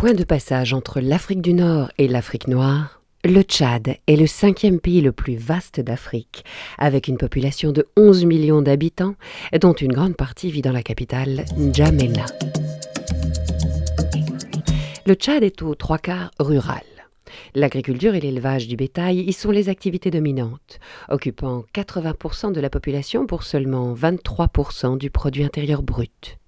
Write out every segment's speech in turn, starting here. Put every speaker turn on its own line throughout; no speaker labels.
Point de passage entre l'Afrique du Nord et l'Afrique noire, le Tchad est le 5e pays le plus vaste d'Afrique, avec une population de 11 millions d'habitants, dont une grande partie vit dans la capitale N'Djamena. Le Tchad est aux 3/4 rural. L'agriculture et l'élevage du bétail y sont les activités dominantes, occupant 80% de la population pour seulement 23% du produit intérieur brut.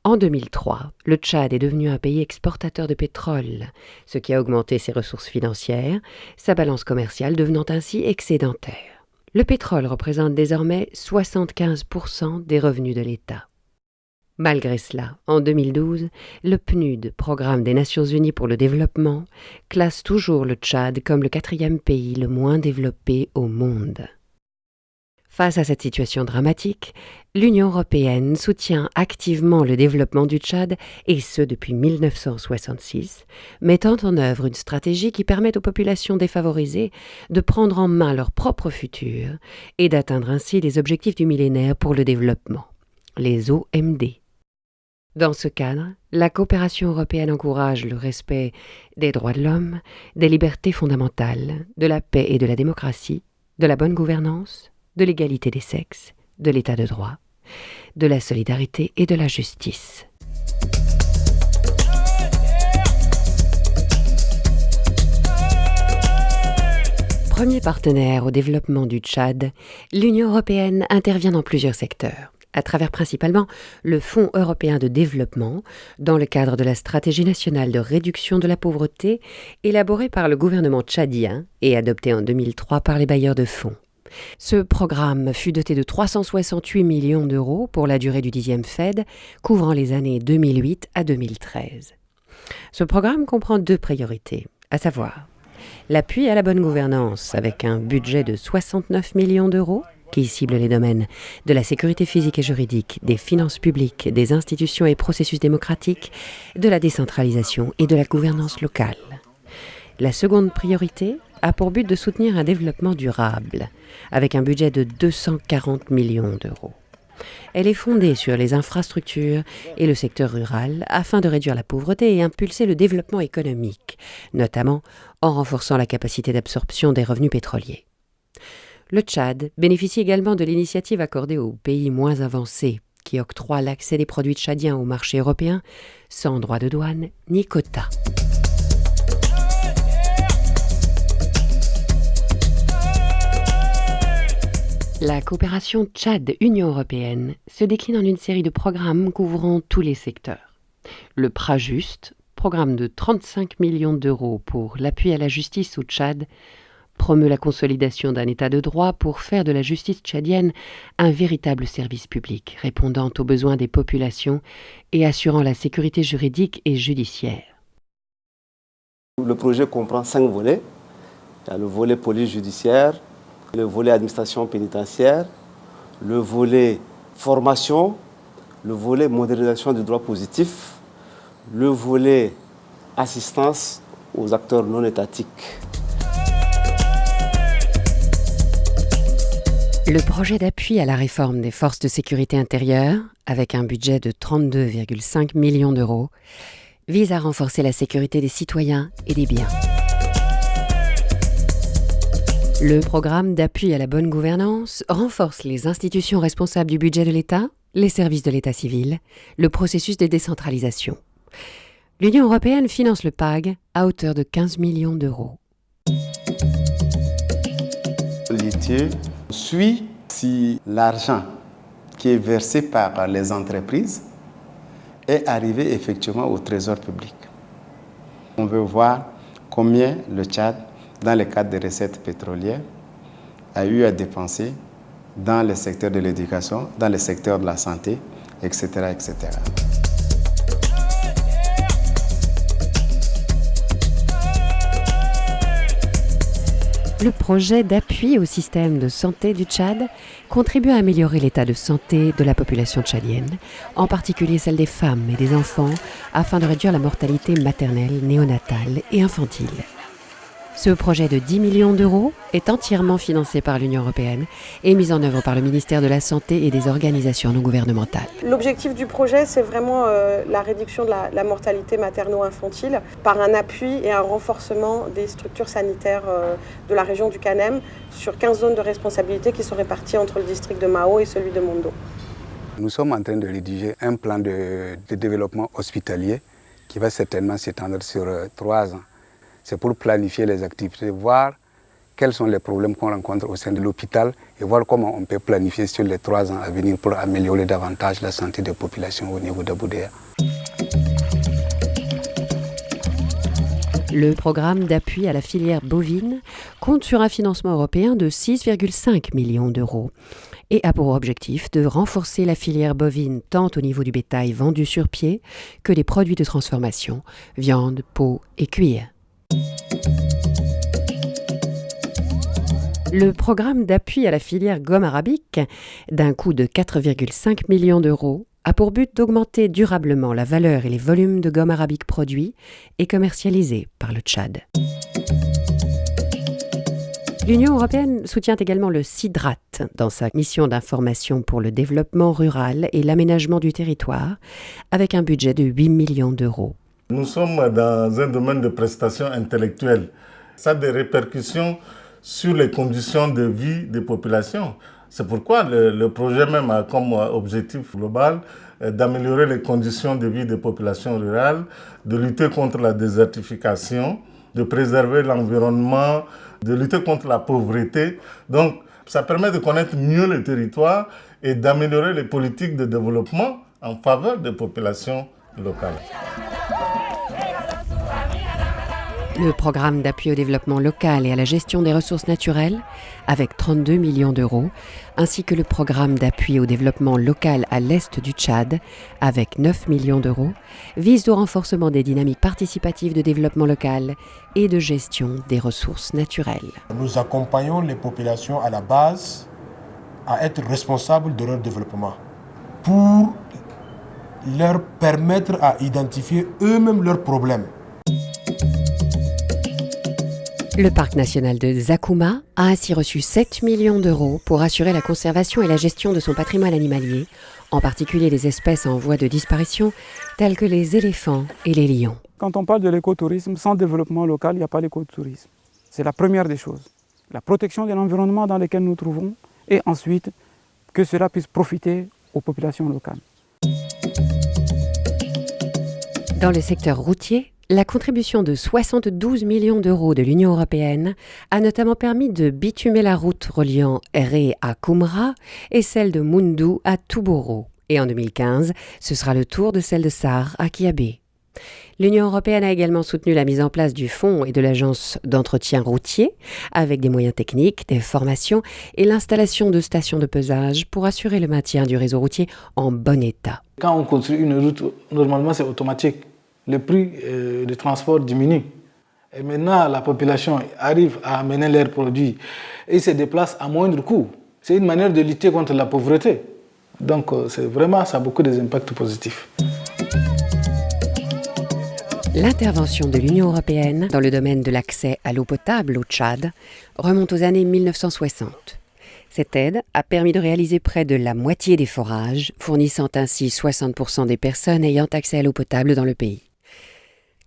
En 2003, le Tchad est devenu un pays exportateur de pétrole, ce qui a augmenté ses ressources financières, sa balance commerciale devenant ainsi excédentaire. Le pétrole représente désormais 75% des revenus de l'État. Malgré cela, en 2012, le PNUD, Programme des Nations Unies pour le développement, classe toujours le Tchad comme le 4e pays le moins développé au monde. Face à cette situation dramatique, l'Union européenne soutient activement le développement du Tchad, et ce depuis 1966, mettant en œuvre une stratégie qui permet aux populations défavorisées de prendre en main leur propre futur et d'atteindre ainsi les objectifs du millénaire pour le développement, les OMD. Dans ce cadre, la coopération européenne encourage le respect des droits de l'homme, des libertés fondamentales, de la paix et de la démocratie, de la bonne gouvernance, de l'égalité des sexes, de l'état de droit, de la solidarité et de la justice. Premier partenaire au développement du Tchad, l'Union européenne intervient dans plusieurs secteurs, à travers principalement le Fonds européen de développement, dans le cadre de la stratégie nationale de réduction de la pauvreté, élaborée par le gouvernement tchadien et adoptée en 2003 par les bailleurs de fonds. Ce programme fut doté de 368 millions d'euros pour la durée du 10e FED, couvrant les années 2008 à 2013. Ce programme comprend 2 priorités, à savoir l'appui à la bonne gouvernance avec un budget de 69 millions d'euros, qui cible les domaines de la sécurité physique et juridique, des finances publiques, des institutions et processus démocratiques, de la décentralisation et de la gouvernance locale. La seconde priorité a pour but de soutenir un développement durable, avec un budget de 240 millions d'euros. Elle est fondée sur les infrastructures et le secteur rural afin de réduire la pauvreté et impulser le développement économique, notamment en renforçant la capacité d'absorption des revenus pétroliers. Le Tchad bénéficie également de l'initiative accordée aux pays moins avancés, qui octroie l'accès des produits tchadiens au marché européen sans droit de douane ni quota. La coopération Tchad-Union européenne se décline en une série de programmes couvrant tous les secteurs. Le PRAJUST, programme de 35 millions d'euros pour l'appui à la justice au Tchad, promeut la consolidation d'un état de droit pour faire de la justice tchadienne un véritable service public, répondant aux besoins des populations et assurant la sécurité juridique et judiciaire.
Le projet comprend 5 volets. Il y a le volet police judiciaire, le volet administration pénitentiaire, le volet formation, le volet modernisation du droit positif, le volet assistance aux acteurs non étatiques.
Le projet d'appui à la réforme des forces de sécurité intérieure, avec un budget de 32,5 millions d'euros, vise à renforcer la sécurité des citoyens et des biens. Le programme d'appui à la bonne gouvernance renforce les institutions responsables du budget de l'État, les services de l'État civil, le processus de décentralisation. L'Union européenne finance le PAG à hauteur de 15 millions d'euros.
L'ITIE suit si l'argent qui est versé par les entreprises est arrivé effectivement au trésor public. On veut voir combien le Tchad, dans le cadre des recettes pétrolières, a eu à dépenser dans le secteur de l'éducation, dans le secteur de la santé, etc., etc.
Le projet d'appui au système de santé du Tchad contribue à améliorer l'état de santé de la population tchadienne, en particulier celle des femmes et des enfants, afin de réduire la mortalité maternelle, néonatale et infantile. Ce projet de 10 millions d'euros est entièrement financé par l'Union européenne et mis en œuvre par le ministère de la Santé et des organisations non gouvernementales.
L'objectif du projet, c'est vraiment la réduction de la mortalité materno-infantile par un appui et un renforcement des structures sanitaires de la région du Kanem sur 15 zones de responsabilité qui sont réparties entre le district de Mao et celui de Mondo.
Nous sommes en train de rédiger un plan de développement hospitalier qui va certainement s'étendre sur 3 ans. C'est pour planifier les activités, voir quels sont les problèmes qu'on rencontre au sein de l'hôpital et voir comment on peut planifier sur les 3 ans à venir pour améliorer davantage la santé des populations au niveau de Boudéa.
Le programme d'appui à la filière bovine compte sur un financement européen de 6,5 millions d'euros et a pour objectif de renforcer la filière bovine tant au niveau du bétail vendu sur pied que des produits de transformation, viande, peau et cuir. Le programme d'appui à la filière gomme arabique, d'un coût de 4,5 millions d'euros, a pour but d'augmenter durablement la valeur et les volumes de gomme arabique produits et commercialisés par le Tchad. L'Union européenne soutient également le CIDRAT dans sa mission d'information pour le développement rural et l'aménagement du territoire, avec un budget de 8 millions d'euros.
Nous sommes dans un domaine de prestations intellectuelles. Ça a des répercussions sur les conditions de vie des populations. C'est pourquoi le projet même a comme objectif global d'améliorer les conditions de vie des populations rurales, de lutter contre la désertification, de préserver l'environnement, de lutter contre la pauvreté. Donc, ça permet de connaître mieux le territoire et d'améliorer les politiques de développement en faveur des populations locales.
Le programme d'appui au développement local et à la gestion des ressources naturelles, avec 32 millions d'euros, ainsi que le programme d'appui au développement local à l'est du Tchad, avec 9 millions d'euros, visent au renforcement des dynamiques participatives de développement local et de gestion des ressources naturelles.
Nous accompagnons les populations à la base à être responsables de leur développement pour leur permettre à identifier eux-mêmes leurs problèmes.
Le parc national de Zakouma a ainsi reçu 7 millions d'euros pour assurer la conservation et la gestion de son patrimoine animalier, en particulier des espèces en voie de disparition telles que les éléphants et les lions.
Quand on parle de l'écotourisme, sans développement local, il n'y a pas d'écotourisme. C'est la première des choses. La protection de l'environnement dans lequel nous nous trouvons et ensuite que cela puisse profiter aux populations locales.
Dans le secteur routier, la contribution de 72 millions d'euros de l'Union européenne a notamment permis de bitumer la route reliant Ré à Koumra et celle de Moundou à Touboro. Et en 2015, ce sera le tour de celle de Sar à Kiabé. L'Union européenne a également soutenu la mise en place du fonds et de l'agence d'entretien routier avec des moyens techniques, des formations et l'installation de stations de pesage pour assurer le maintien du réseau routier en bon état.
Quand on construit une route, normalement c'est automatique. Le prix de transport diminue. Et maintenant, la population arrive à amener leurs produits et se déplace à moindre coût. C'est une manière de lutter contre la pauvreté. Donc, c'est vraiment, ça a beaucoup d'impacts positifs.
L'intervention de l'Union européenne dans le domaine de l'accès à l'eau potable au Tchad remonte aux années 1960. Cette aide a permis de réaliser près de la moitié des forages, fournissant ainsi 60% des personnes ayant accès à l'eau potable dans le pays.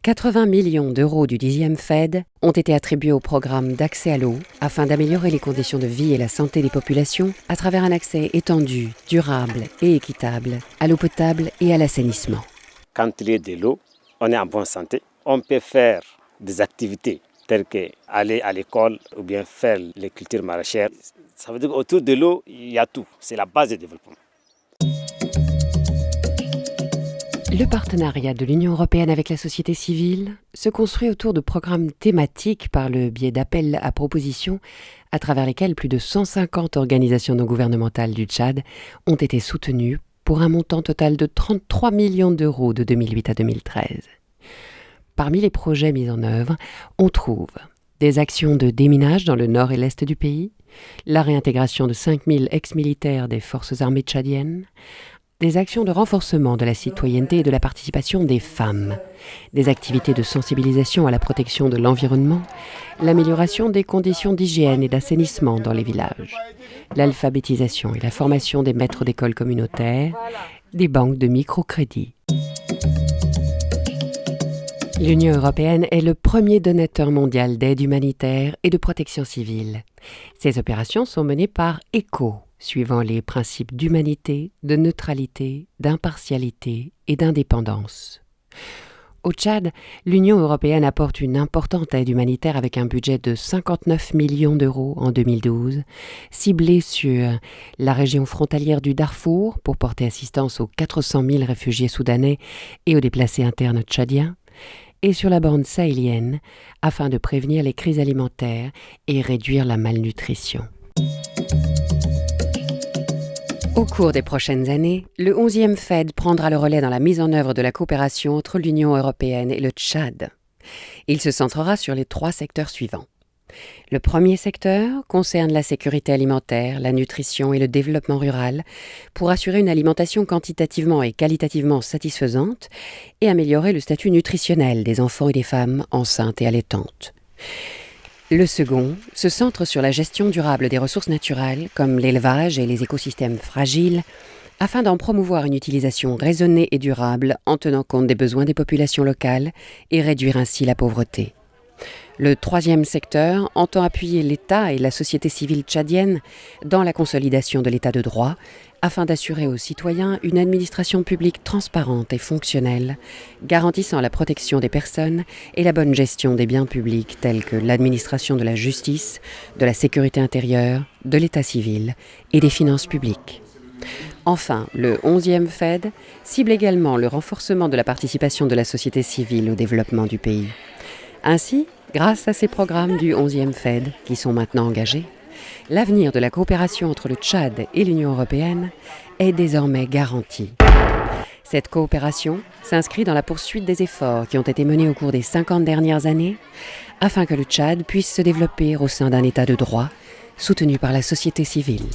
80 millions d'euros du 10e FED ont été attribués au programme d'accès à l'eau afin d'améliorer les conditions de vie et la santé des populations à travers un accès étendu, durable et équitable à l'eau potable et à l'assainissement.
Quand il y a de l'eau, on est en bonne santé. On peut faire des activités telles qu'aller à l'école ou bien faire les cultures maraîchères. Ça veut dire qu'autour de l'eau, il y a tout. C'est la base du développement.
Le partenariat de l'Union européenne avec la société civile se construit autour de programmes thématiques par le biais d'appels à propositions à travers lesquels plus de 150 organisations non gouvernementales du Tchad ont été soutenues pour un montant total de 33 millions d'euros de 2008 à 2013. Parmi les projets mis en œuvre, on trouve des actions de déminage dans le nord et l'est du pays, la réintégration de 5000 ex-militaires des forces armées tchadiennes, des actions de renforcement de la citoyenneté et de la participation des femmes, des activités de sensibilisation à la protection de l'environnement, l'amélioration des conditions d'hygiène et d'assainissement dans les villages, l'alphabétisation et la formation des maîtres d'école communautaires, des banques de microcrédit. L'Union européenne est le premier donateur mondial d'aide humanitaire et de protection civile. Ces opérations sont menées par ECHO, suivant les principes d'humanité, de neutralité, d'impartialité et d'indépendance. Au Tchad, l'Union européenne apporte une importante aide humanitaire avec un budget de 59 millions d'euros en 2012, ciblé sur la région frontalière du Darfour pour porter assistance aux 400 000 réfugiés soudanais et aux déplacés internes tchadiens, et sur la bande sahélienne afin de prévenir les crises alimentaires et réduire la malnutrition. Au cours des prochaines années, le 11e FED prendra le relais dans la mise en œuvre de la coopération entre l'Union européenne et le Tchad. Il se centrera sur les 3 secteurs suivants. Le premier secteur concerne la sécurité alimentaire, la nutrition et le développement rural pour assurer une alimentation quantitativement et qualitativement satisfaisante et améliorer le statut nutritionnel des enfants et des femmes enceintes et allaitantes. Le second se centre sur la gestion durable des ressources naturelles comme l'élevage et les écosystèmes fragiles afin d'en promouvoir une utilisation raisonnée et durable en tenant compte des besoins des populations locales et réduire ainsi la pauvreté. Le troisième secteur entend appuyer l'État et la société civile tchadienne dans la consolidation de l'État de droit afin d'assurer aux citoyens une administration publique transparente et fonctionnelle, garantissant la protection des personnes et la bonne gestion des biens publics tels que l'administration de la justice, de la sécurité intérieure, de l'État civil et des finances publiques. Enfin, le 11e FED cible également le renforcement de la participation de la société civile au développement du pays. Ainsi, grâce à ces programmes du 11e FED qui sont maintenant engagés, l'avenir de la coopération entre le Tchad et l'Union européenne est désormais garanti. Cette coopération s'inscrit dans la poursuite des efforts qui ont été menés au cours des 50 dernières années afin que le Tchad puisse se développer au sein d'un État de droit soutenu par la société civile.